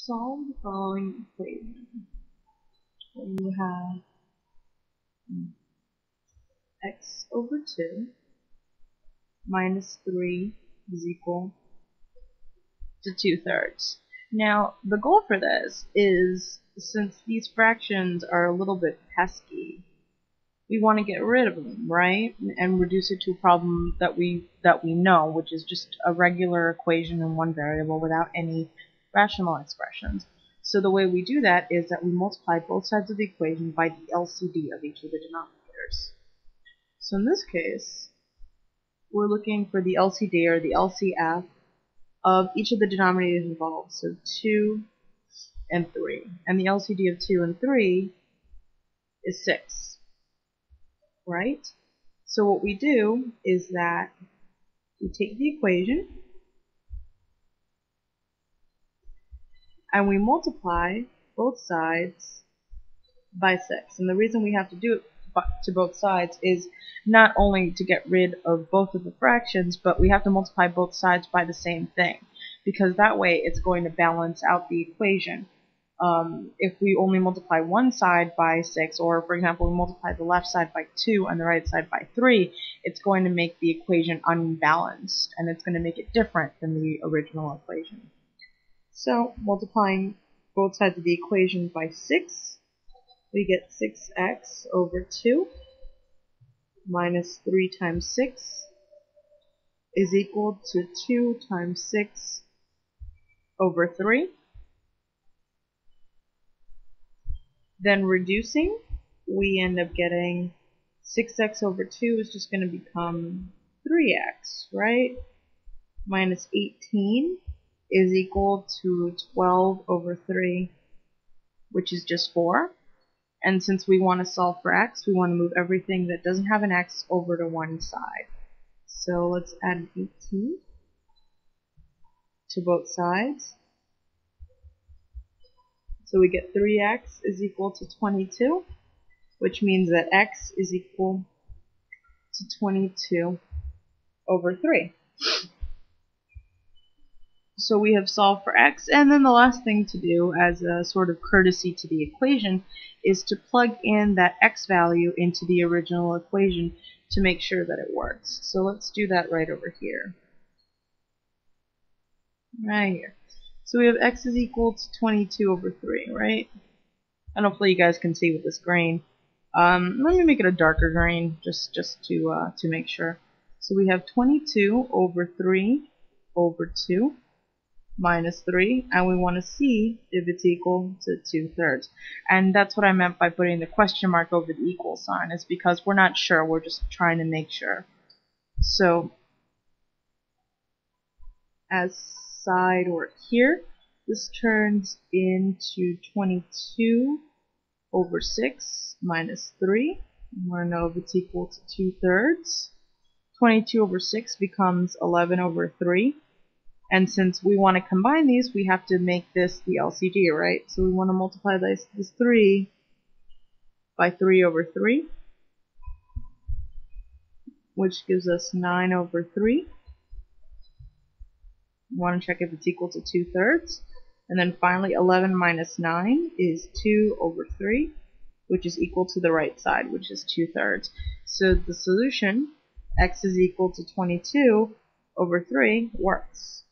solve the following equation. You have x over 2 minus 3 is equal to 2/3. Now, the goal for this is, since these fractions are a little bit pesky, we want to get rid of them, right? And reduce it to a problem that we know, which is just a regular equation in one variable without any rational expressions. So the way we do that is that we multiply both sides of the equation by the LCD of each of the denominators. So in this case, we're looking for the LCD or the LCF of each of the denominators involved, so 2 and 3. And the LCD of 2 and 3 is 6, right? So what we do is that we take the equation and we multiply both sides by 6. And the reason we have to do it to both sides is not only to get rid of both of the fractions, but we have to multiply both sides by the same thing, because that way it's going to balance out the equation. If we only multiply one side by 6, or for example we multiply the left side by 2 and the right side by 3, it's going to make the equation unbalanced, and it's going to make it different than the original equation. So multiplying both sides of the equation by 6, we get 6x over 2 minus 3 times 6 is equal to 2 times 6 over 3. Then reducing, we end up getting 6x over 2 is just going to become 3x, right? Minus 18 is equal to 12 over 3, which is just 4. And since we want to solve for x, we want to move everything that doesn't have an x over to one side. So let's add an 18 to both sides. So we get 3x is equal to 22, which means that x is equal to 22 over 3. So we have solved for x, and then the last thing to do as a sort of courtesy to the equation is to plug in that x value into the original equation to make sure that it works. So let's do that right over here. Right here. So we have x is equal to 22 over 3, right? And hopefully you guys can see with this green. Let me make it a darker green just to make sure. So we have 22 over 3 over 2 minus 3, and we want to see if it's equal to 2/3. And that's what I meant by putting the question mark over the equal sign, is because we're not sure, we're just trying to make sure. So as side work here, this turns into 22 over 6 minus 3. We want to know if it's equal to 2/3. 22 over 6 becomes 11 over 3. And since we want to combine these, we have to make this the LCD, right? So we want to multiply this 3 by 3 over 3, which gives us 9 over 3. We want to check if it's equal to 2/3. And then finally, 11 minus 9 is 2 over 3, which is equal to the right side, which is 2/3. So the solution, x is equal to 22 over 3, works.